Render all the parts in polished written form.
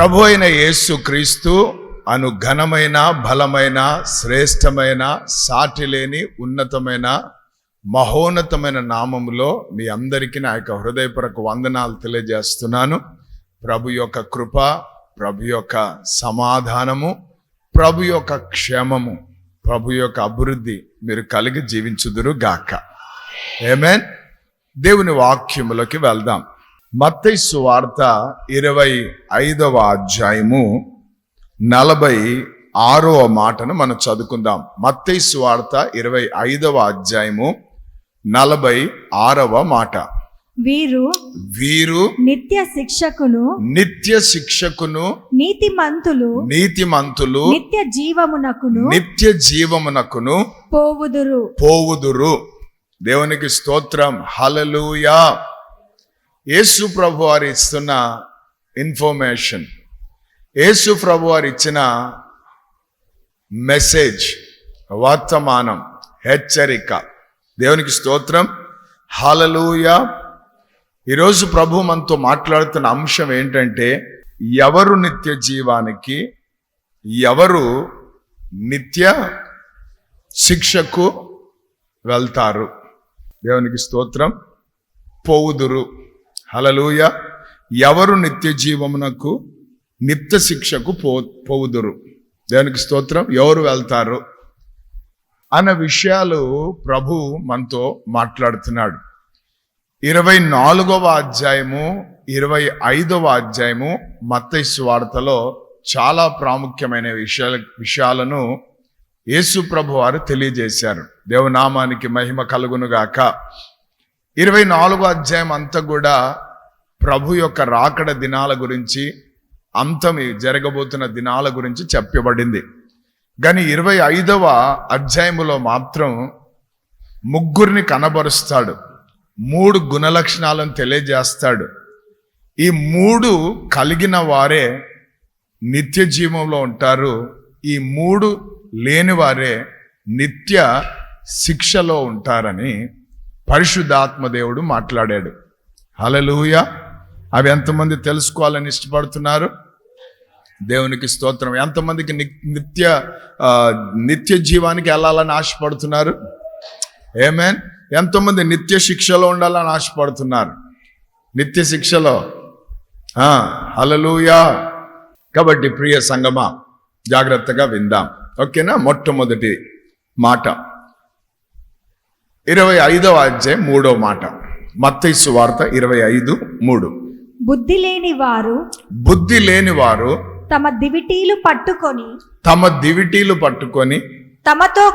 ప్రభు అయిన యేసు క్రీస్తు అను ఘనమైన, బలమైన, శ్రేష్టమైన, సాటిలేని, ఉన్నతమైన, మహోన్నతమైన నామములో మీ అందరికీ నా యొక్క హృదయపూర్వక వందనాలు తెలియజేస్తున్నాను. ప్రభు యొక్క కృప, ప్రభు యొక్క సమాధానము, ప్రభు యొక్క క్షేమము, ప్రభు యొక్క అభివృద్ధి మీరు కలిగి జీవించుదురు గాక. ఆమేన్. దేవుని వాక్యములోకి వెళ్దాం. మత్తయి సువార్త 25వ అధ్యాయము 46వ మాటను మనం చదువుకుందాం. మత్తయి సువార్త 25వ అధ్యాయము 46వ మాట. వీరు నిత్య శిక్షకును నీతిమంతులు నిత్య జీవమునకును పోవుదురు. దేవునికి స్తోత్రం. హల్లెలూయా. యేసు ప్రభు వారు ఇస్తున్న ఇన్ఫర్మేషన్, యేసు ప్రభు వారు ఇచ్చిన మెసేజ్, వర్తమానం, హెచ్చరిక. దేవునికి స్తోత్రం. హల్లెలూయా. ఈరోజు ప్రభు మనతో మాట్లాడుతున్న అంశం ఏంటంటే, ఎవరు నిత్య జీవానికి, ఎవరు నిత్య శిక్షకు వెళ్తారు. దేవునికి స్తోత్రం. పోవుదురు. హల్లెలూయా. ఎవరు నిత్య జీవమునకు, నిత్య శిక్షకు పోవుదురు. దేవునికి స్తోత్రం. ఎవరు వెళ్తారు అన్న విషయాలు ప్రభు మనతో మాట్లాడుతున్నాడు. 24వ అధ్యాయము 25వ అధ్యాయము మత్తయి సువార్తలో చాలా ప్రాముఖ్యమైన విషయాలను యేసు ప్రభు వారు తెలియజేశారు. దేవునామానికి మహిమ కలుగునుగాక. 24వ అధ్యాయం అంతా కూడా ప్రభు యొక్క రాకడ దినాల గురించి, అంతమి జరగబోతున్న దినాల గురించి చెప్పబడింది. కానీ 25వ అధ్యాయములో మాత్రం ముగ్గురిని కనబరుస్తాడు. 3 గుణలక్షణాలను తెలియజేస్తాడు. ఈ 3 కలిగిన వారే నిత్య జీవంలో ఉంటారు. ఈ 3 లేని వారే నిత్య శిక్షలో ఉంటారని పరిశుద్ధాత్మ దేవుడు మాట్లాడాడు. హల్లెలూయా. అవి ఎంతమంది తెలుసుకోవాలని ఇష్టపడుతున్నారు? దేవునికి స్తోత్రం. ఎంతమందికి నిత్య జీవానికి వెళ్ళాలని ఆశపడుతున్నారు? ఆమేన్. ఎంతోమంది నిత్య శిక్షలో ఉండాలని ఆశపడుతున్నారు? నిత్య శిక్షలో. హల్లెలూయా. కాబట్టి ప్రియ సంగమా, జాగ్రత్తగా విందాం. ఓకేనా? మొట్టమొదటి మాట 25వ అధ్యాయం 3వ మాట. మత్తయి సువార్త 25:3. బుద్ధి లేని వారు తమ దివిటీలు పట్టుకొని తమతో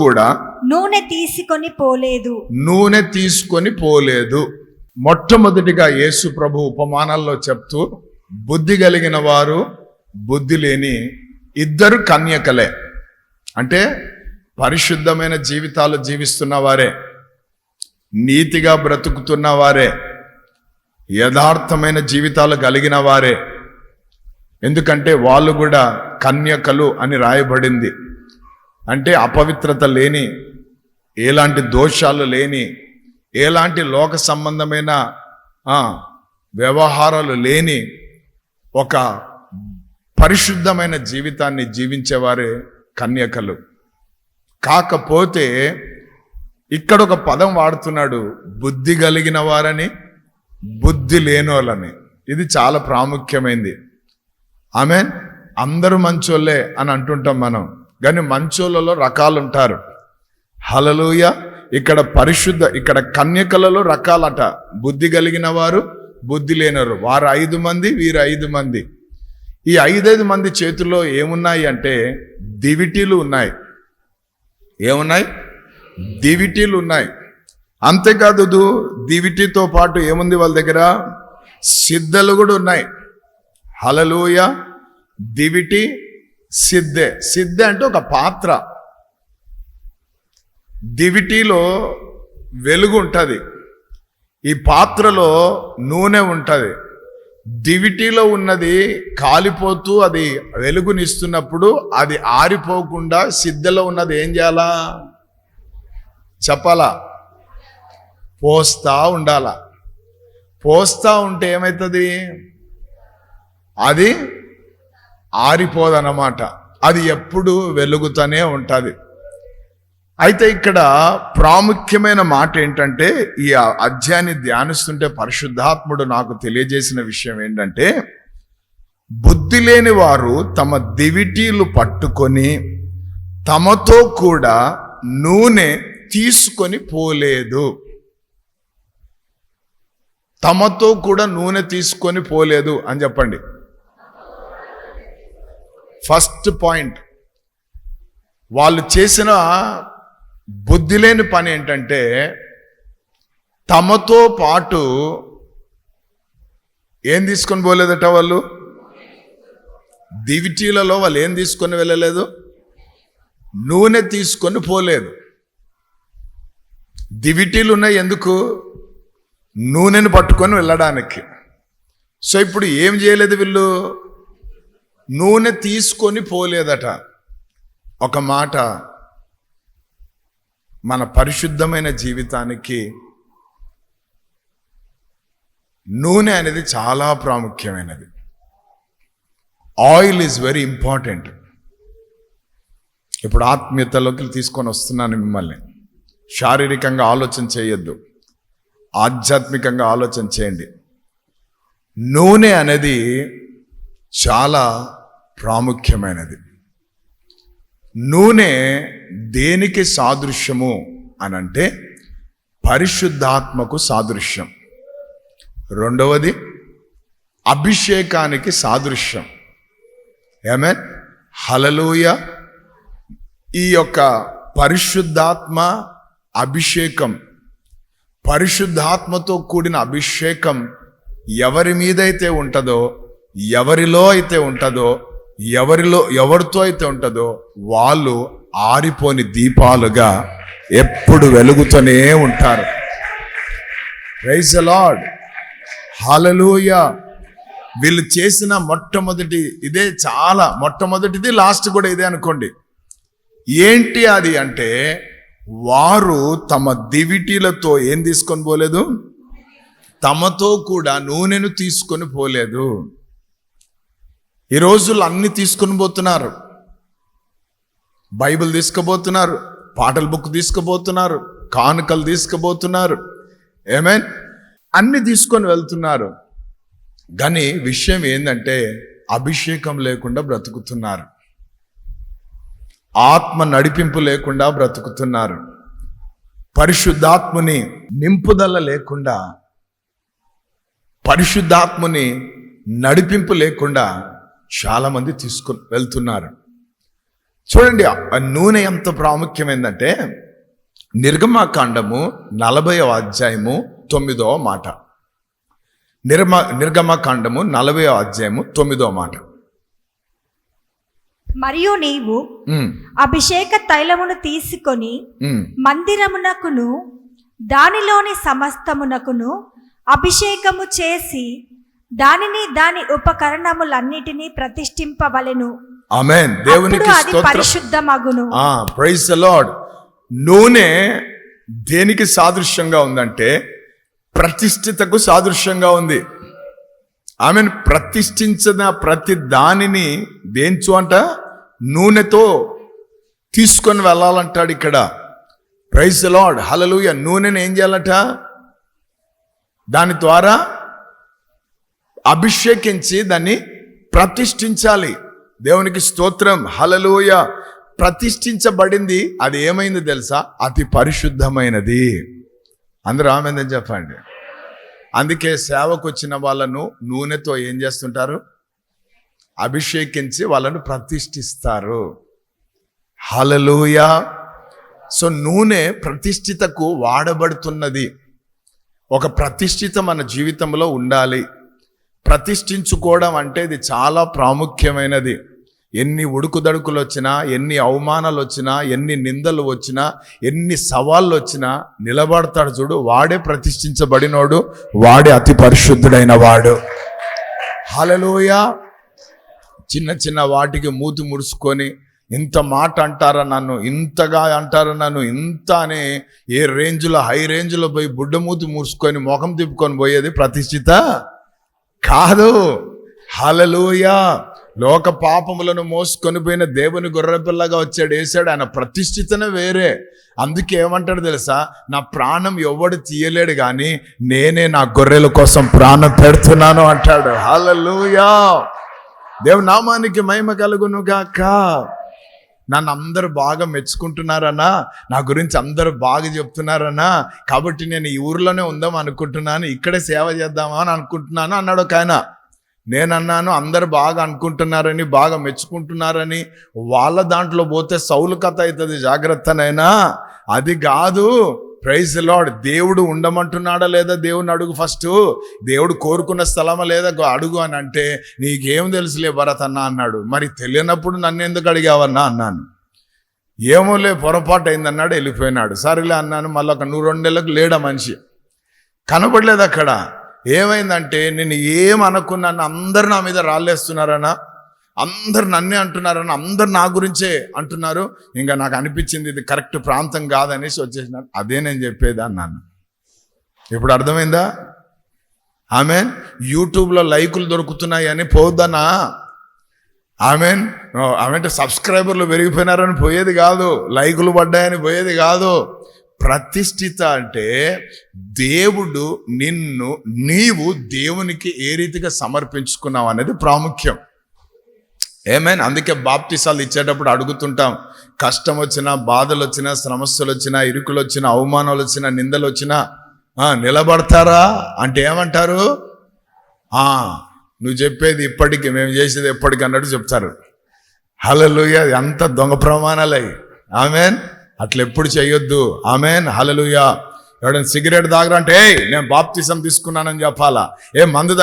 కూడా నూనె తీసుకొని పోలేదు. మొట్టమొదటిగా యేసు ప్రభు ఉపమానాల్లో చెప్తూ, బుద్ధి కలిగిన వారు, బుద్ధి లేని ఇద్దరు కన్యకలే. అంటే పరిశుద్ధమైన జీవితాలు జీవిస్తున్న వారే, నీతిగా బ్రతుకుతున్న వారే, యథార్థమైన జీవితాలు కలిగిన వారే. ఎందుకంటే వాళ్ళు కూడా కన్యకలు అని రాయబడింది. అంటే అపవిత్రత లేని, ఎలాంటి దోషాలు లేని, ఎలాంటి లోక సంబంధమైన వ్యవహారాలు లేని ఒక పరిశుద్ధమైన జీవితాన్ని జీవించేవారే కన్యకలు. కాకపోతే ఇక్కడ ఒక పదం వాడుతున్నాడు, బుద్ధి కలిగిన వారని, బుద్ధి లేనోళ్ళని. ఇది చాలా ప్రాముఖ్యమైనది. ఆమేన్. అందరూ మంచోళ్ళే అని అంటుంటాం మనం, కానీ మంచోళ్ళలో రకాలు ఉంటారు. హల్లెలూయా. ఇక్కడ కన్యకలలో రకాలట. బుద్ధి కలిగిన వారు, బుద్ధి లేనవారు. వారు 5 మంది, వీరు 5 మంది. ఈ 5 మంది చేతుల్లో ఏమున్నాయి అంటే దివిటీలు ఉన్నాయి. ఏమున్నాయి? దివిటీలు ఉన్నాయి. అంతేకాదు, దివిటీతో పాటు ఏముంది వాళ్ళ దగ్గర? సిద్ధలు కూడా ఉన్నాయి. హల్లెలూయా. దివిటి, సిద్ధె అంటే ఒక పాత్ర. దివిటీలో వెలుగు ఉంటుంది, ఈ పాత్రలో నూనె ఉంటుంది. దివిటీలో ఉన్నది కాలిపోతూ అది వెలుగునిస్తున్నప్పుడు అది ఆరిపోకుండా సిద్ధలో ఉన్నది ఏం చేయాలా? చెప్పాలా? పోస్తా ఉండాలా. పోస్తా ఉంటే ఏమవుతుంది? అది ఆరిపోదన్నమాట. అది ఎప్పుడు వెలుగుతూనే ఉంటుంది. అయితే ఇక్కడ ప్రాముఖ్యమైన మాట ఏంటంటే, ఈ అధ్యాయాన్ని ధ్యానిస్తుంటే పరిశుద్ధాత్ముడు నాకు తెలియజేసిన విషయం ఏంటంటే, బుద్ధి లేని వారు తమ దివిటీలు పట్టుకొని తమతో కూడా నూనె తీసుకొని పోలేదు. తమతో కూడా నూనె తీసుకొని పోలేదు అని చెప్పండి. ఫస్ట్ పాయింట్, వాళ్ళు చేసిన బుద్ధి లేని పని ఏంటంటే, తమతో పాటు ఏం తీసుకొని పోలేదట వాళ్ళు? దివిటీలలో వాళ్ళు ఏం తీసుకొని వెళ్ళలేదు? నూనె తీసుకొని పోలేదు. దివిటీలు ఉన్నాయి ఎందుకు? నూనెను పట్టుకొని వెళ్ళడానికి. సో ఇప్పుడు ఏం చేయలేదు వీళ్ళు? నూనె తీసుకొని పోలేదట. ఒక మాట, మన పరిశుద్ధమైన జీవితానికి నూనె అనేది చాలా ప్రాముఖ్యమైనది. Oil is very important. ఇప్పుడు ఆత్మీయతలోకి తీసుకొని వస్తున్నాను మిమ్మల్ని. శారీరకంగా ఆలోచన చేయొద్దు, ఆధ్యాత్మికంగా ఆలోచన చేయండి. నూనె అనేది చాలా ప్రాముఖ్యమైనది. నూనె దేనికి సాదృశ్యము అనంటే పరిశుద్ధాత్మకు సాదృశ్యం. రెండవది అభిషేకానికి సాదృశ్యం. ఆమేన్, హల్లెలూయా. ఈ యొక్క పరిశుద్ధాత్మ అభిషేకం, పరిశుద్ధాత్మతో కూడిన అభిషేకం ఎవరి మీదైతే ఉంటుందో, ఎవరిలో అయితే ఉంటుందో, ఎవరితో అయితే ఉంటుందో వాళ్ళు ఆరిపోని దీపాలుగా ఎప్పుడు వెలుగుతూనే ఉంటారు. ప్రైజ్ ది లార్డ్, హల్లెలూయా. వీళ్ళు చేసిన మొట్టమొదటి ఇదే, చాలా మొట్టమొదటిది, లాస్ట్ కూడా ఇదే అనుకోండి. ఏంటి అది అంటే, వారు తమ దివిటీలతో ఏం తీసుకొని పోలేదు? తమతో కూడా నూనెను తీసుకొని పోలేదు. ఈ రోజుల్లో అన్ని తీసుకొని పోతున్నారు. బైబిల్ తీసుకుపోతున్నారు, పాటల బుక్ తీసుకుపోతున్నారు, కానుకలు తీసుకుపోతున్నారు, ఆమేన్, అన్ని తీసుకొని వెళ్తున్నారు. కానీ విషయం ఏంటంటే, అభిషేకం లేకుండా బ్రతుకుతున్నారు, ఆత్మ నడిపింపు లేకుండా బ్రతుకుతున్నారు, పరిశుద్ధాత్ముని నింపుదల లేకుండా, పరిశుద్ధాత్ముని నడిపింపు లేకుండా చాలా మంది తీసుకొని వెళ్తున్నారు. చూడండి, ఆ నూనె ఎంత ప్రాముఖ్యమైందంటే, నిర్గమకాండము 40వ అధ్యాయము 9వ మాట. నిర్గమకాండము 40వ అధ్యాయము 9వ మాట. మరియు నీవు అభిషేక తైలమును తీసుకొని మందిరమునకును దానిలోని సమస్తమునకును అభిషేకము చేసి దానిని దాని ఉపకరణములన్నిటినీ ప్రతిష్ఠింపవలెను. ఆమేన్, దేవునికి అది పరిశుద్ధమగును. Praise the lord. నూనె దేనికి సాదృశ్యంగా ఉందంటే ప్రతిష్ఠితకు సాదృశ్యంగా ఉంది. ఆమేన్. ప్రతిష్ఠించిన ప్రతి దానిని దేంచు అంట? నూనెతో తీసుకొని వెళ్ళాలంటాడు ఇక్కడ. ప్రైజ్ ది లార్డ్, హల్లెలూయా. నూనెని ఏం చేయాలట? దాని ద్వారా అభిషేకించి దాన్ని ప్రతిష్ఠించాలి. దేవునికి స్తోత్రం, హల్లెలూయా. ప్రతిష్ఠించబడింది, అది ఏమైంది తెలుసా? అతి పరిశుద్ధమైనది. అందరూ ఆమేన్ చెప్పండి. అందుకే సేవకు వచ్చిన వాళ్ళను నూనెతో ఏం చేస్తుంటారు? అభిషేకించి వాళ్ళను ప్రతిష్ఠిస్తారు. హల్లెలూయా. సో నూనె ప్రతిష్ఠితకు వాడబడుతున్నది. ఒక ప్రతిష్ఠిత మన జీవితంలో ఉండాలి. ప్రతిష్ఠించుకోవడం అంటే ఇది చాలా ప్రాముఖ్యమైనది. ఎన్ని ఉడుకుదడుకులు వచ్చినా, ఎన్ని అవమానాలు వచ్చినా, ఎన్ని నిందలు వచ్చినా, ఎన్ని సవాళ్ళు వచ్చినా నిలబడతాడు చూడు, వాడే ప్రతిష్ఠించబడినోడు, వాడే అతి పరిశుద్ధుడైన వాడు. హల్లెలూయా. చిన్న చిన్న వాటికి మూతి ముడుచుకొని ఇంత మాట అంటారా నన్ను, ఇంతగా అంటారా నన్ను, ఇంత అని ఏ రేంజ్లో, హై రేంజ్లో పోయి బుడ్డ మూతి ముడుచుకొని ముఖం తిప్పుకొని పోయేది ప్రతిష్ఠిత కాదు. హల్లెలూయా. లోక పాపములను మోసుకొని పోయిన దేవుని గొర్రెపిల్లగా వచ్చాడు, వేసాడు. ఆయన ప్రతిష్ఠితనే వేరే. అందుకే ఏమంటాడు తెలుసా, నా ప్రాణం ఎవడు తీయలేడు కానీ నేనే నా గొర్రెల కోసం ప్రాణం పెడుతున్నాను అంటాడు. హల్లెలూయా. దేవుని నామానికి మహిమ కలుగును గాక. నన్ను అందరూ బాగా మెచ్చుకుంటున్నారన్నా, నా గురించి అందరూ బాగా చెప్తున్నారన్నా, కాబట్టి నేను ఈ ఊర్లోనే ఉందాం అనుకుంటున్నాను, ఇక్కడే సేవ చేద్దామా అని అనుకుంటున్నాను అన్నాడు ఒక ఆయన. నేనన్నాను, అందరు బాగా అనుకుంటున్నారని, బాగా మెచ్చుకుంటున్నారని వాళ్ళ దాంట్లో పోతే సౌలు కథ అవుతుంది, జాగ్రత్తనైనా. అది కాదు. Praise the Lord. దేవుడు ఉండమంటున్నాడా లేదా దేవుని అడుగు ఫస్ట్. దేవుడు కోరుకున్న స్థలమా లేదా అడుగు అని అంటే, నీకేం తెలుసులే భరత్ అన్న అన్నాడు. మరి తెలియనప్పుడు నన్ను ఎందుకు అడిగావన్నా అన్నాను. ఏమోలే పొరపాటు అయిందన్నాడు, వెళ్ళిపోయినాడు. సరేలే అన్నాను. మళ్ళీ ఒక 2 నెలలకు లేడా మనిషి, కనబడలేదు అక్కడ. ఏమైందంటే, నేను ఏమనుకున్నాను, అందరు నా మీద రాళ్ళేస్తున్నారనా, అందరు నన్నే అంటున్నారని, అందరు నా గురించే అంటున్నారు. ఇంకా నాకు అనిపించింది ఇది కరెక్ట్ ప్రాంతం కాదనేసి వచ్చేసినాను. అదే నేను చెప్పేది అన్నాను. ఇప్పుడు అర్థమైందా? ఆమెన్. యూట్యూబ్లో లైకులు దొరుకుతున్నాయి అని పోద్దనా? ఆమెన్. ఆమె సబ్స్క్రైబర్లు పెరిగిపోయినారని పోయేది కాదు, లైకులు పడ్డాయని పోయేది కాదు. ప్రతిష్ఠిత అంటే దేవుడు నీవు దేవునికి ఏ రీతిగా సమర్పించుకున్నావు అనేది ప్రాముఖ్యం. ఏమైనా అందుకే బాప్తిసాలు ఇచ్చేటప్పుడు అడుగుతుంటాం, కష్టం వచ్చినా, బాధలు వచ్చినా, సమస్యలు వచ్చినా, ఇరుకులు వచ్చినా, అవమానాలు వచ్చినా, నిందలు వచ్చినా నిలబడతారా అంటే ఏమంటారు? నువ్వు చెప్పేది ఇప్పటికి, మేము చేసేది ఎప్పటికి అన్నట్టు చెప్తారు. హల్లెలూయా. ఎంత దొంగ ప్రమాణాలై. ఆమెన్. అట్లా ఎప్పుడు చేయొద్దు. ఆమెన్. హల్లెలూయా. ఎవడైనా సిగరెట్ తాగరా అంటే, నేను బాప్తిసం తీసుకున్నానని చెప్పాలా. మందు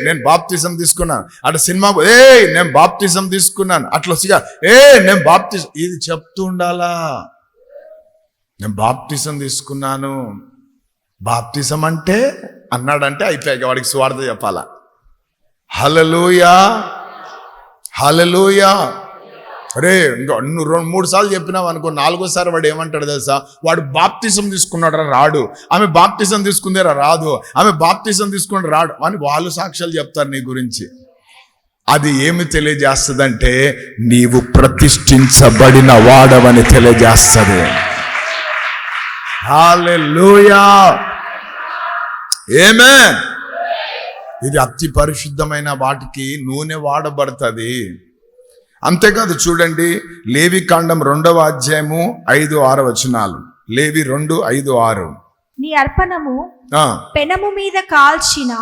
నేను బాప్తిసం తీసుకున్నాను. అట్లా సినిమా నేను బాప్తిసం తీసుకున్నాను. అట్లా నేను బాప్తిసం, ఇది చెప్తూ ఉండాలా. నేను బాప్తిసం తీసుకున్నాను. బాప్తిసం అంటే అన్నాడంటే అయిపోయాక వాడికి సువార్త చెప్పాలా. హల్లెలూయా. హల్లెలూయా. అరే ఇంకా 2-3 సార్లు చెప్పినావు అనుకో, 4వ సారి వాడు ఏమంటాడు తెలుసా, వాడు బాప్తిసం తీసుకున్నాడు రాడు, ఆమె బాప్తిసం తీసుకుందేరా రాదు, ఆమె బాప్తిసం తీసుకున్నాడు రాడు అని వాళ్ళు సాక్ష్యాలు చెప్తారు నీ గురించి. అది ఏమి తెలియజేస్తుందంటే, నీవు ప్రతిష్ఠించబడిన వాడవని తెలియజేస్తుంది. హల్లెలూయా. ఆమేన్. ఇది అతి పరిశుద్ధమైన వాటికి నూనె వాడబడుతుంది. అంతేకాదు, చూడండి, లేవి కాండం 2వ అధ్యాయము 5-6 వచనాలు. లేవి 2:5-6. నీ అర్పణము పెనము మీద కాల్చిన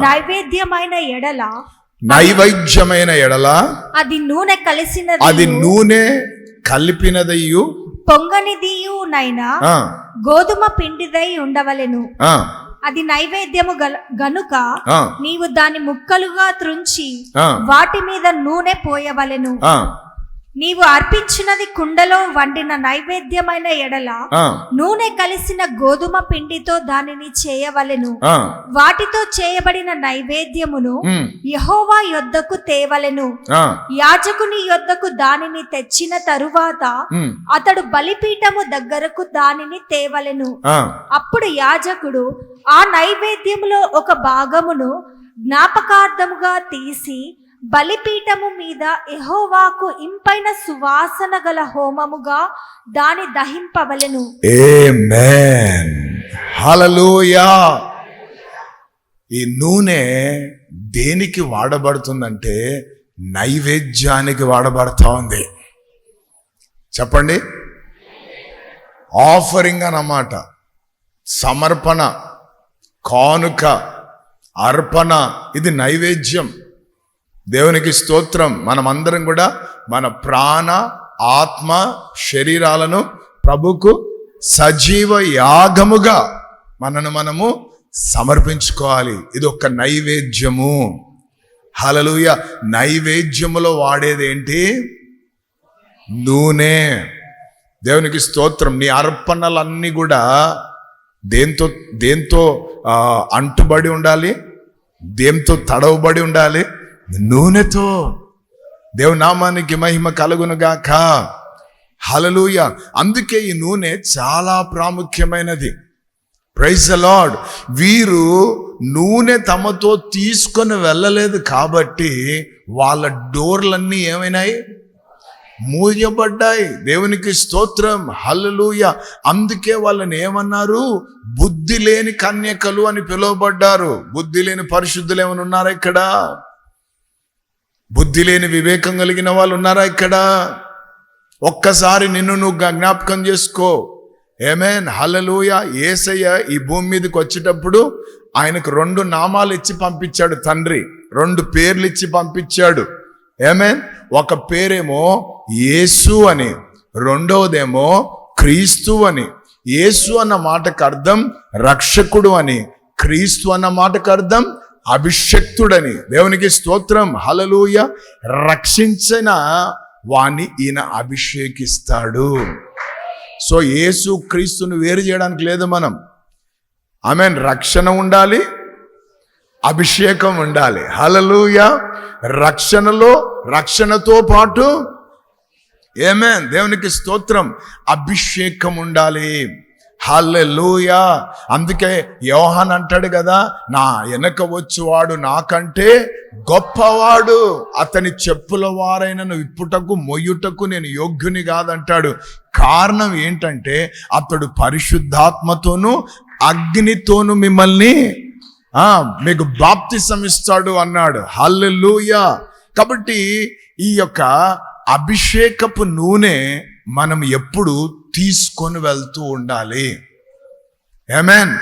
నైవేద్యమైన ఎడల అది నూనె కలిసినది, అది నూనె కలిపినదయ్యు పొంగనిదియు నైనా గోధుమ పిండిదై ఉండవలెను. అది నైవేద్యము గనుక నీవు దాని ముక్కలుగా త్రుంచి వాటి మీద నూనె పోయవలెను. నీవు అర్పించినది కుండలో వండిన నైవేద్యమైన ఎడల నూనె కలిసిన గోధుమ పిండితో దానిని చేయవలెను. వాటితో చేయబడిన నైవేద్యమును యెహోవా యొద్దకు తేవలెను. యాజకుని యొద్దకు దానిని తెచ్చిన తరువాత అతడు బలిపీఠము దగ్గరకు దానిని తేవలెను. అప్పుడు యాజకుడు ఆ నైవేద్యములో ఒక భాగమును జ్ఞాపకార్థముగా తీసి బలిపీఠము మీద యెహోవాకు ఇంపైన సువాసన గల హోమముగా దాని దహింపవలెను. ఆమేన్. హల్లెలూయా. ఈ నూనె దేనికి వాడబడుతుందంటే నైవేద్యానికి వాడబడతా ఉంది. చెప్పండి. ఆఫరింగ్ అన్నమాట. సమర్పణ, కానుక, అర్పణ, ఇది నైవేద్యం. దేవునికి స్తోత్రం. మనమందరం కూడా మన ప్రాణ, ఆత్మ, శరీరాలను ప్రభుకు సజీవ యాగముగా మనము సమర్పించుకోవాలి. ఇది ఒక నైవేద్యము. హల్లెలూయా. నైవేద్యములో వాడేది ఏంటి? నూనె. దేవునికి స్తోత్రం. నీ అర్పణలన్నీ కూడా దేంతో అంటుబడి ఉండాలి, దేంతో తడవబడి ఉండాలి? నూనెతో. దేవుని నామానికి మహిమ కలుగునుగాక. హల్లెలూయా. అందుకే ఈ నూనె చాలా ప్రాముఖ్యమైనది. Praise the Lord. వీరు నూనె తమతో తీసుకొని వెళ్ళలేదు కాబట్టి వాళ్ళ డోర్లన్నీ ఏమైనాయి? మూయబడ్డాయి. దేవునికి స్తోత్రం, హల్లెలూయా. అందుకే వాళ్ళని ఏమన్నారు? బుద్ధి లేని కన్యకలు అని పిలువబడ్డారు. బుద్ధి లేని పరిశుద్ధులు ఏమైనా ఉన్నారా ఇక్కడ? బుద్ధి లేని వివేకం కలిగిన వాళ్ళు ఉన్నారా ఇక్కడ? ఒక్కసారి నిన్ను నువ్వు జ్ఞాపకం చేసుకో. ఆమేన్, హల్లెలూయా. యేసయ్య ఈ భూమి మీదకి వచ్చేటప్పుడు ఆయనకు 2 నామాలు ఇచ్చి పంపించాడు తండ్రి. 2 పేర్లు ఇచ్చి పంపించాడు. ఆమేన్. ఒక పేరేమో యేసు అని, రెండవదేమో క్రీస్తు అని. యేసు అన్న మాటకు అర్థం రక్షకుడు అని, క్రీస్తు అన్న మాటకు అర్థం అభిషక్తుడని. దేవునికి స్తోత్రం, హల్లెలూయా. రక్షించిన వాణ్ణి ఈయన అభిషేకిస్తాడు. సో యేసు క్రీస్తును వేరు చేయడానికి లేదు మనం. ఆమేన్. రక్షణ ఉండాలి, అభిషేకం ఉండాలి. హల్లెలూయా. రక్షణతో పాటు ఆమేన్, దేవునికి స్తోత్రం, అభిషేకం ఉండాలి. హల్లెలూయా. అందుకే యోహాన్ అంటాడు కదా, నా వెనక వచ్చేవాడు నాకంటే గొప్పవాడు, అతని చెప్పుల వారైనను విప్పుటకు మొయ్యుటకు నేను యోగ్యుని కాదంటాడు. కారణం ఏంటంటే అతడు పరిశుద్ధాత్మతోను అగ్నితోను మిమ్మల్ని మీకు బాప్తిసం ఇస్తాడు అన్నాడు. హల్లెలూయా. కాబట్టి ఈ యొక్క అభిషేకపు నూనె మనం ఎప్పుడు తీసుకొని వెళ్తూ ఉండాలి. ఆమేన్.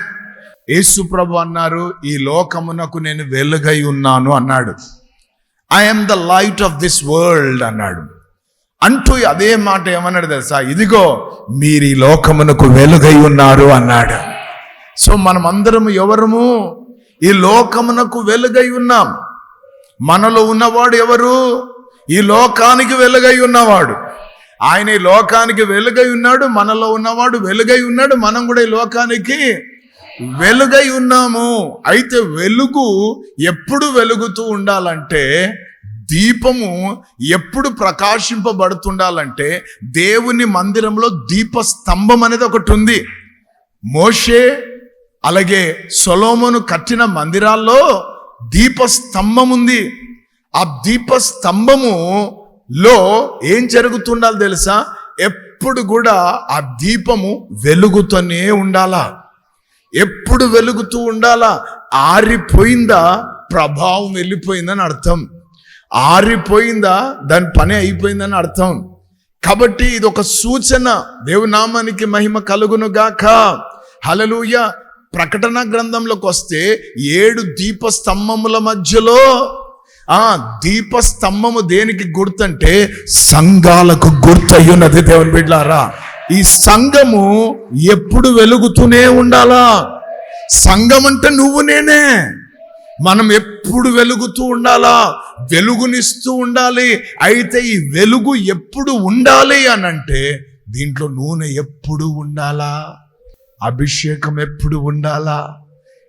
యేసు ప్రభు అన్నారు, ఈ లోకమునకు నేను వెలుగై ఉన్నాను అన్నాడు. I'm the light of this world అన్నాడు. అంటూ అదే మాట ఏమన్నాడు తెలుసా? ఇదిగో మీరు ఈ లోకమునకు వెలుగై ఉన్నారు అన్నాడు. సో మనం అందరం ఎవరము? ఈ లోకమునకు వెలుగై ఉన్నాం. మనలో ఉన్నవాడు ఎవరు? ఈ లోకానికి వెలుగై ఉన్నవాడు. ఆయన ఈ లోకానికి వెలుగై ఉన్నాడు, మనలో ఉన్నవాడు వెలుగై ఉన్నాడు. మనం కూడా ఈ లోకానికి వెలుగై ఉన్నాము. అయితే వెలుగు ఎప్పుడు వెలుగుతూ ఉండాలంటే, దీపము ఎప్పుడు ప్రకాశింపబడుతుండాలంటే, దేవుని మందిరంలో దీపస్తంభం అనేది ఒకటి ఉంది. మోషే అలాగే సొలొమోను కట్టిన మందిరాల్లో దీపస్తంభం ఉంది. ఆ దీపస్తంభములో ఏం జరుగుతుండాలి తెలుసా? ఎప్పుడు కూడా ఆ దీపము వెలుగుతూనే ఉండాలా, ఎప్పుడు వెలుగుతూ ఉండాలా. ఆరిపోయిందా, ప్రభావం వెళ్ళిపోయిందని అర్థం. ఆరిపోయిందా, దాని పని అయిపోయిందని అర్థం. కాబట్టి ఇది ఒక సూచన. దేవుని నామానికి మహిమ కలుగును గాక. హల్లెలూయా. ప్రకటన గ్రంథంలోకి వస్తే 7 దీపస్తంభముల మధ్యలో దీపస్తంభము దేనికి గుర్తంటే సంఘాలకు గుర్తయ్యున్నది. దేవుని బిడ్డలారా, ఈ సంఘము ఎప్పుడు వెలుగుతూనే ఉండాలా. సంఘం అంటే నువ్వు నేనే. మనం ఎప్పుడు వెలుగుతూ ఉండాలా, వెలుగునిస్తూ ఉండాలి. అయితే ఈ వెలుగు ఎప్పుడు ఉండాలి అనంటే దీంట్లో నూనె ఎప్పుడు ఉండాలా, అభిషేకం ఎప్పుడు ఉండాలా.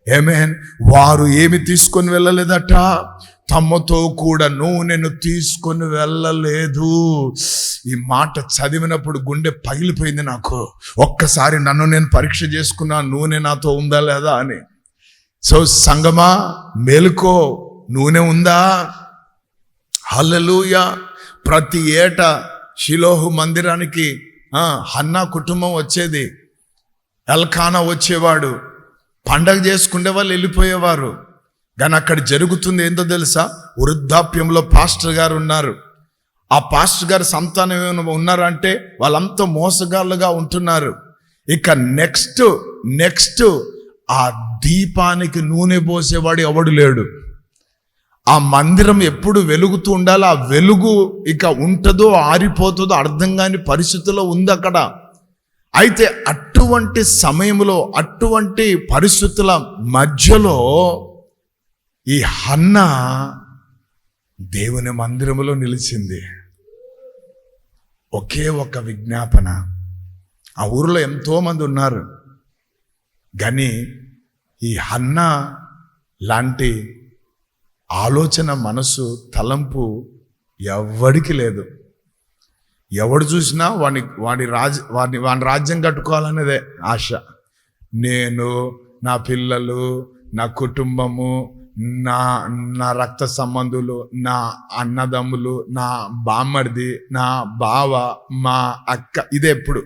ఆమేన్. వారు ఏమి తీసుకొని వెళ్ళలేదట? తమతో కూడా నూనెను తీసుకొని వెళ్ళలేదు. ఈ మాట చదివినప్పుడు గుండె పగిలిపోయింది నాకు. ఒక్కసారి నన్ను నేను పరీక్ష చేసుకున్నా, నూనె నాతో ఉందా లేదా అని. సో సంగమా, మేలుకో, నూనె ఉందా? హల్లెలూయా. ప్రతి ఏటా షిలోహు మందిరానికి హన్నా కుటుంబం వచ్చేది, ఎల్కానా వచ్చేవాడు, పండగ చేసుకునే వాళ్ళు వెళ్ళిపోయేవారు. కానీ అక్కడ జరుగుతుంది ఏంటో తెలుసా? వృద్ధాప్యంలో పాస్టర్ గారు ఉన్నారు. ఆ పాస్టర్ గారు సంతానం ఏమైనా ఉన్నారంటే వాళ్ళంతా మోసగాళ్ళుగా ఉంటున్నారు. ఇక నెక్స్ట్ ఆ దీపానికి నూనె పోసేవాడు ఎవడు లేడు. ఆ మందిరం ఎప్పుడు వెలుగుతూ ఉండాలి. ఆ వెలుగు ఇక ఉంటుందో ఆరిపోతుందో అర్థం కాని పరిస్థితుల్లో ఉంది అక్కడ. అయితే అటువంటి సమయంలో, అటువంటి పరిస్థితుల మధ్యలో ఈ హన్నా దేవుని మందిరములో నిలిచింది. ఒకే ఒక విజ్ఞాపన. ఆ ఊరిలో ఎంతో మంది ఉన్నారు, కానీ ఈ హన్నా లాంటి ఆలోచన, మనసు, తలంపు ఎవడికి లేదు. ఎవడు చూసినా వాడి రాజ్యం కట్టుకోవాలనేదే ఆశ. నేను, నా పిల్లలు, నా కుటుంబము, నా నా రక్త సంబంధులు, నా అన్నదమ్ములు, నా బామ్మర్ది, నా బావ, మా అక్క, ఇదే ఎప్పుడు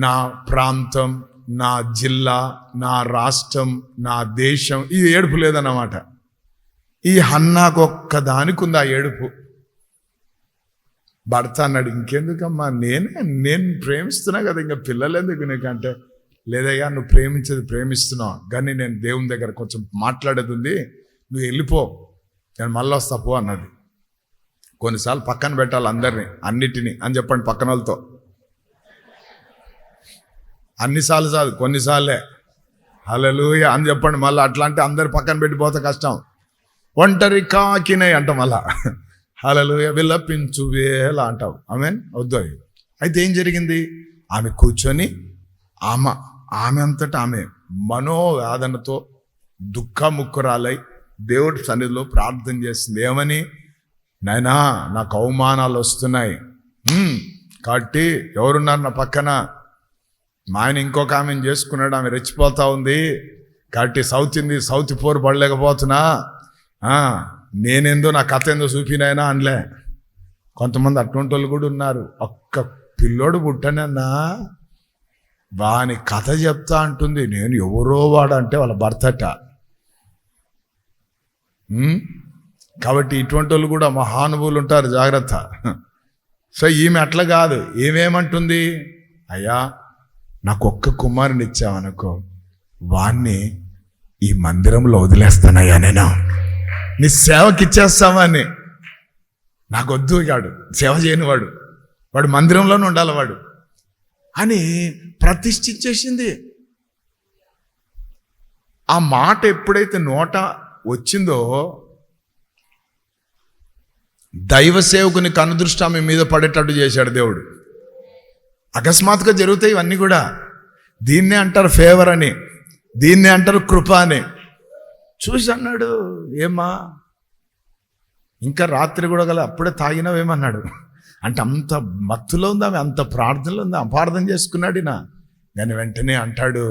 నా ప్రాంతం, నా జిల్లా, నా రాష్ట్రం, నా దేశం, ఈ ఏడుపు లేదన్నమాట. ఈ హన్నాకు ఒక్కదానికి ఉంది ఆ ఏడుపు. భర్త అన్నాడు, ఇంకెందుకమ్మా, నేను ప్రేమిస్తున్నా కదా, ఇంకా పిల్లలు ఎందుకు నీకంటే, లేదయ్యా నువ్వు ప్రేమించేది ప్రేమిస్తున్నావు, కానీ నేను దేవుని దగ్గర కొంచెం మాట్లాడేది ఉంది, నువ్వు వెళ్ళిపో, నేను మళ్ళీ వస్తా పో అన్నది. కొన్నిసార్లు పక్కన పెట్టాలి అందరినీ, అన్నిటినీ అని చెప్పండి పక్కన వాళ్ళతో. అన్నిసార్లు కాదు, కొన్నిసార్లే. హల్లెలూయా అని చెప్పండి మళ్ళీ. అట్లా అంటే అందరు పక్కన పెట్టిపోతే కష్టం. ఒంటరి కాకినై అంటాం మళ్ళా. హల్లెలూయా, విలపించు వేళ అంటావు. ఆమెన్ వద్దు. అయితే ఏం జరిగింది? ఆమె కూర్చొని ఆమె అంతటా ఆమె మనోవేదనతో దుఃఖముక్కురాలై దేవుడి సన్నిధిలో ప్రార్థన చేస్తుంది. ఏమని? నాయనా, నాకు అవమానాలు వస్తున్నాయి కాబట్టి ఎవరున్నారు నా పక్కన? మా ఆయన ఇంకొక ఆమెను చేసుకున్నాడు, ఆమె రెచ్చిపోతా ఉంది కాబట్టి సౌత్ పోరు పడలేకపోతున్నా, నేనేందో నా కథ ఏందో చూపినాయనా అనలే. కొంతమంది అటువంటి వాళ్ళు కూడా ఉన్నారు. ఒక్క పిల్లోడు పుట్టనన్నా వాని కథ చెప్తా అంటుంది. నేను ఎవరో వాడంటే వాళ్ళ భర్తట. కాబట్టి ఇటువంటి వాళ్ళు కూడా మహానుభువులు ఉంటారు, జాగ్రత్త. సో ఈమె అట్లా కాదు. ఏమేమంటుంది? అయ్యా, నాకు ఒక్క కుమారుని ఇచ్చావనుకో, వాణ్ణి ఈ మందిరంలో వదిలేస్తానయ్యా, నేను నీ సేవకి ఇచ్చేస్తామని. నాకు వద్దు కాడు, సేవ చేయని వాడు మందిరంలోనే ఉండాలి వాడు అని ప్రతిష్ఠించేసింది. ఆ మాట ఎప్పుడైతే నోట వచ్చిందో, దైవ సేవకుని కనుదృష్టి ఆమె మీద పడేటట్టు చేశాడు దేవుడు. అకస్మాత్తుగా జరుగుతాయి ఇవన్నీ కూడా. దీన్నే అంటారు ఫేవర్ అని, దీన్నే అంటారు కృప అని. చూసి అన్నాడు, ఏమ్మా ఇంకా రాత్రి కూడా గల అప్పుడే తాగినవేమన్నాడు. అంటే అంత మత్తులో ఉంది ఆమె, అంత ప్రార్థనలో ఉంది. అపార్థం చేసుకున్నాడు నా. కానీ వెంటనే అంటాడు,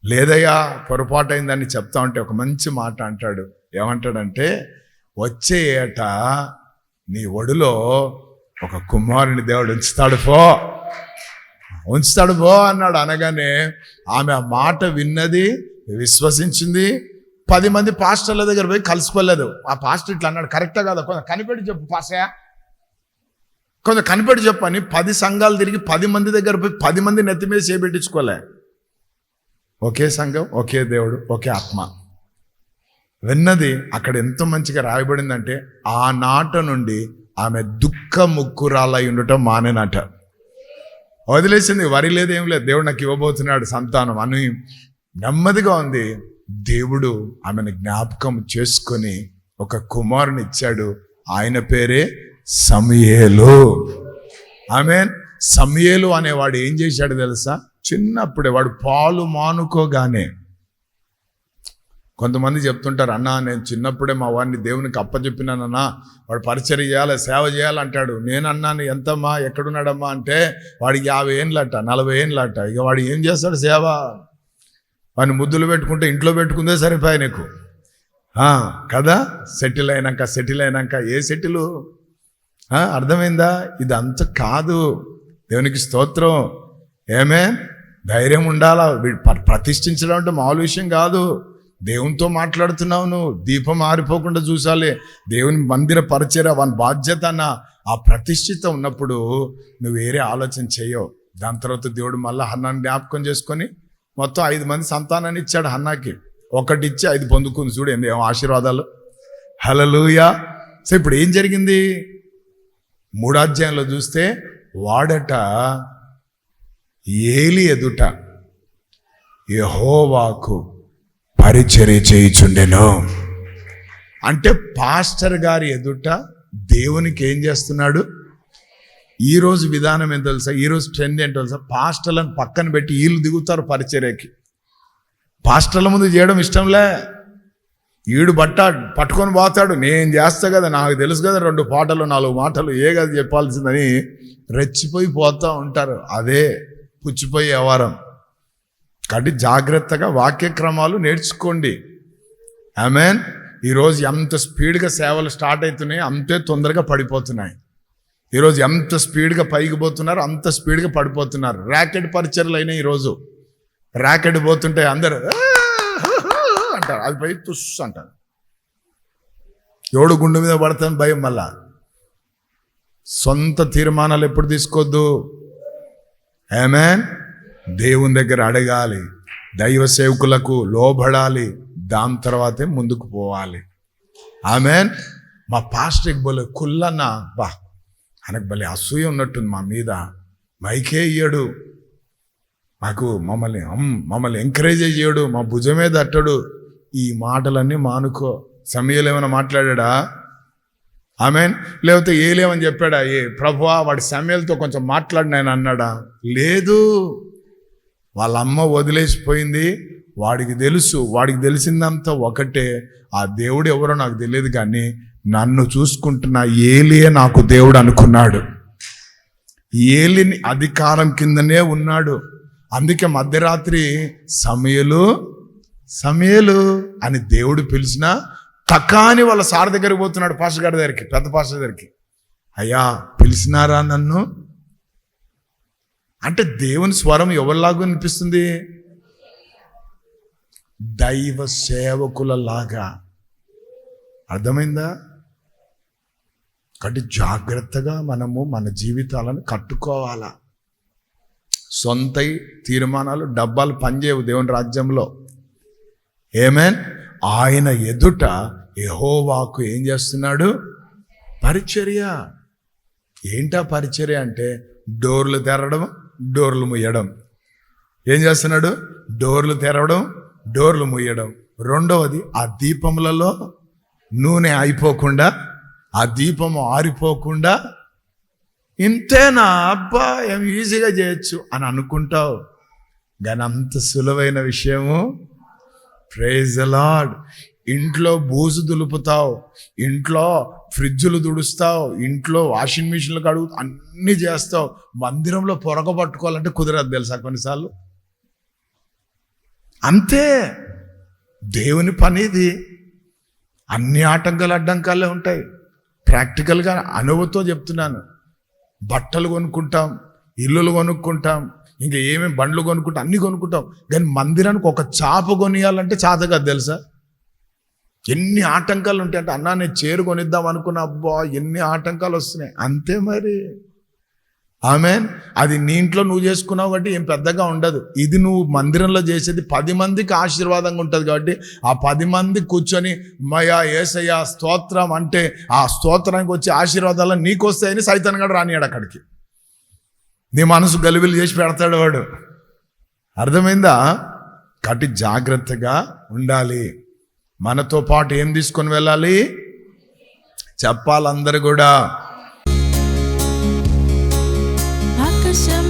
లేదయ్యా పొరపాటు అయిందని చెప్తా ఉంటే ఒక మంచి మాట అంటాడు. ఏమంటాడంటే, వచ్చే ఏట నీ ఒడిలో ఒక కుమారుని దేవుడు ఉంచుతాడు పో అన్నాడు. అనగానే ఆమె ఆ మాట విన్నది, విశ్వసించింది. 10 మంది పాస్టర్ల దగ్గర పోయి కలుసుకోలేదు. ఆ పాస్టర్ ఇట్లా అన్నాడు, కరెక్టా కదా, కొంచెం కనిపెట్టి చెప్పు పాసయా, కొంచెం కనిపెట్టి చెప్పు అని 10 సంఘాలు తిరిగి 10 మంది దగ్గర పోయి 10 మంది నెత్తి మీద చేపెట్టించుకోలే. ఒకే సంఘం, ఒకే దేవుడు, ఒకే ఆత్మ. విన్నది అక్కడ ఎంత మంచిగా రాయబడిందంటే, ఆ నాట నుండి ఆమె దుఃఖముక్కురాలై ఉండటం మానేనట. వదిలేసింది, వరి లేదు, ఏం లేదు, దేవుడు నాకు ఇవ్వబోతున్నాడు సంతానం అని నెమ్మదిగా ఉంది. దేవుడు ఆమెను జ్ఞాపకం చేసుకొని ఒక కుమారుని ఇచ్చాడు. ఆయన పేరే సమూయేలు. ఆమేన్. సమూయేలు అనేవాడు ఏం చేశాడు తెలుసా? చిన్నప్పుడే వాడు పాలు మానుకోగానే, కొంతమంది చెప్తుంటారు, అన్నా నేను చిన్నప్పుడే మా వాడిని దేవునికి అప్పచెప్పినానన్నా, వాడు పరిచర్య చేయాలి, సేవ చేయాలంటాడు. నేను అన్నాను, ఎంతమ్మా, ఎక్కడున్నాడమ్మా అంటే, వాడికి 50 ఏండ్లట, 40 ఏండ్లట. ఇక వాడు ఏం చేస్తాడు సేవ? వాడిని ముద్దులు పెట్టుకుంటే ఇంట్లో పెట్టుకుందే సరిపోయి నీకు కదా. సెటిల్ అయినాక ఏ సెటిలు? అర్థమైందా? ఇది అంత కాదు. దేవునికి స్తోత్రం. ఏమే ధైర్యం ఉండాలా. ప్రతిష్ఠించడం అంటే మామూలు విషయం కాదు. దేవునితో మాట్లాడుతున్నావు నువ్వు, దీపం ఆరిపోకుండా చూసాలి. దేవుని మందిర పరిచర్య వాని బాధ్యత అన్న ఆ ప్రతిష్ఠిత ఉన్నప్పుడు నువ్వు వేరే ఆలోచన చేయవు. దాని తర్వాత దేవుడు మళ్ళీ హన్నాన్ని జ్ఞాపకం చేసుకొని మొత్తం 5 మంది సంతానాన్ని ఇచ్చాడు హన్నాకి. 1 ఇచ్చి 5 పొందుకుంది. చూడు ఏమో ఆశీర్వాదాలు. హల్లెలూయా. సో ఇప్పుడు ఏం జరిగింది? 3వ అధ్యాయంలో చూస్తే, వాడట ఏలి ఎదుట యెహోవాకు పరిచర్య చేయుచుండెను. అంటే పాస్టర్ గారి ఎదుట దేవునికి ఏం చేస్తున్నాడు? ఈరోజు విధానం ఏంటో తెలుసా? ఈరోజు ట్రెండ్ ఏంటో తెలుసా? పాస్టర్లను పక్కన పెట్టి వీళ్ళు దిగుతారు పరిచర్యకి. పాస్టర్ల ముందు చేయడం ఇష్టంలే. ఈడు పట్టుకొని పోతాడు, నేను చేస్తా కదా, నాకు తెలుసు కదా, 2 పాటలు 4 మాటలు ఏ కదా చెప్పాల్సిందని రెచ్చిపోయి పోతూ ఉంటారు. అదే పుచ్చిపోయి వ్యవహారం. కాబట్టి జాగ్రత్తగా వాక్యక్రమాలు నేర్చుకోండి. ఆమేన్. ఈరోజు ఎంత స్పీడ్గా సేవలు స్టార్ట్ అవుతున్నాయి, అంతే తొందరగా పడిపోతున్నాయి. ఈరోజు ఎంత స్పీడ్గా పైకి పోతున్నారు, అంత స్పీడ్గా పడిపోతున్నారు. ర్యాకెట్ పరిచర్లు అయినాయి. ఈరోజు ర్యాకెట్ పోతుంటే అందరు అంటారు, అది పై తుస్ అంటారు. ఎవడు గుండు మీద పడతాను భయం. మళ్ళా సొంత తీర్మానాలు ఎప్పుడు తీసుకోవద్దు. ఆమేన్. దేవుని దగ్గర అడగాలి, దైవ సేవకులకు లోబడాలి, దాని తర్వాతే ముందుకు పోవాలి. ఆమేన్. మా పాస్టర్కి బోలే కుల్లన్న, బా ఆయనకు భలే అసూయ ఉన్నట్టుంది మా మీద, మైకే ఇయ్యడు మాకు, మమ్మల్ని ఎంకరేజ్ చేయడు, మా భుజమే తట్టడు. ఈ మాటలన్నీ మానుకో. సమయాలు ఏమైనా మాట్లాడా? ఆమేన్. లేకపోతే ఏలేమని చెప్పాడా? ప్రభువా వాడి సమయాలతో కొంచెం మాట్లాడినాయని అన్నాడా? లేదు. వాళ్ళ అమ్మ వదిలేసిపోయింది, వాడికి తెలుసు. వాడికి తెలిసిందంతా ఒకటే, ఆ దేవుడు ఎవరో నాకు తెలియదు, కానీ నన్ను చూసుకుంటున్న ఏలియే నాకు దేవుడు అనుకున్నాడు. ఏలిని అధికారం కిందనే ఉన్నాడు. అందుకే మధ్యరాత్రి సమయలు అని దేవుడు పిలిచినా తకాని వాళ్ళ సార్ దగ్గరికి పోతున్నాడు, పాస్టర్ గారి దగ్గరికి, పెద్ద పాస్టర్ దగ్గరికి. అయ్యా పిలిచినారా నన్ను అంటే దేవుని స్వరం ఎవరిలాగా అనిపిస్తుంది? దైవ సేవకుల లాగా. అర్థమైందా? కాబట్టి జాగ్రత్తగా మనము మన జీవితాలను కట్టుకోవాలా. సొంత తీర్మానాలు డబ్బాలు పనిచేయవు దేవుని రాజ్యంలో. ఆమేన్. ఆయన ఎదుట యెహోవాకు ఏం చేస్తున్నాడు? పరిచర్య. ఏంటా పరిచర్య అంటే డోర్లు తెరవడం, డోర్లు ముయ్యడం. ఏం చేస్తున్నాడు? డోర్లు తెరవడం, డోర్లు ముయ్యడం. రెండవది, ఆ దీపములలో నూనె అయిపోకుండా, ఆ దీపము ఆరిపోకుండా. ఇంతేనా అబ్బా, ఏం ఈజీగా చేయొచ్చు అని అనుకుంటావు, కానీ అంత సులువైన విషయము. Praise the Lord. ఇంట్లో బూజు దులుపుతావు, ఇంట్లో ఫ్రిడ్జులు దుడుస్తావు, ఇంట్లో వాషింగ్ మిషన్లు కడుగు, అన్నీ చేస్తావు. మందిరంలో పొరక పట్టుకోవాలంటే కుదరదు తెలుసా కొన్నిసార్లు. అంతే దేవుని పని ఇది. అన్ని ఆటంకాలు అడ్డంకాలే ఉంటాయి. ప్రాక్టికల్గా అనుభవంతో చెప్తున్నాను. బట్టలు కొనుక్కుంటాం, ఇల్లులు కొనుక్కుంటాం, ఇంకా ఏమేమి బండ్లు కొనుక్కుంటాం, అన్నీ కొనుక్కుంటాం, కానీ మందిరానికి ఒక చాప కొనియాలంటే చేత కాదు తెలుసా. ఎన్ని ఆటంకాలు ఉంటాయి అంటే, అన్నా నేను చీర కొనిద్దాం అనుకున్నా, అబ్బా ఎన్ని ఆటంకాలు వస్తున్నాయి. అంతే మరి. ఆమేన్. అది నీ ఇంట్లో నువ్వు చేసుకున్నావు కాబట్టి ఏం పెద్దగా ఉండదు. ఇది నువ్వు మందిరంలో చేసేది 10 మందికి ఆశీర్వాదంగా ఉంటుంది కాబట్టి ఆ 10 మంది కూర్చొని మయా యేసయ్యా స్తోత్రం అంటే ఆ స్తోత్రానికి వచ్చే ఆశీర్వాదాలు నీకు వస్తాయని సైతాన్ గడు రానియాడు అక్కడికి. నీ మనసు గలిబిలి చేసి పెడతాడు వాడు. అర్థమైందా? కాబట్టి జాగ్రత్తగా ఉండాలి. మనతో పాటు ఏం తీసుకొని వెళ్ళాలి చెప్పాలి అందరు కూడా. ఆకాశం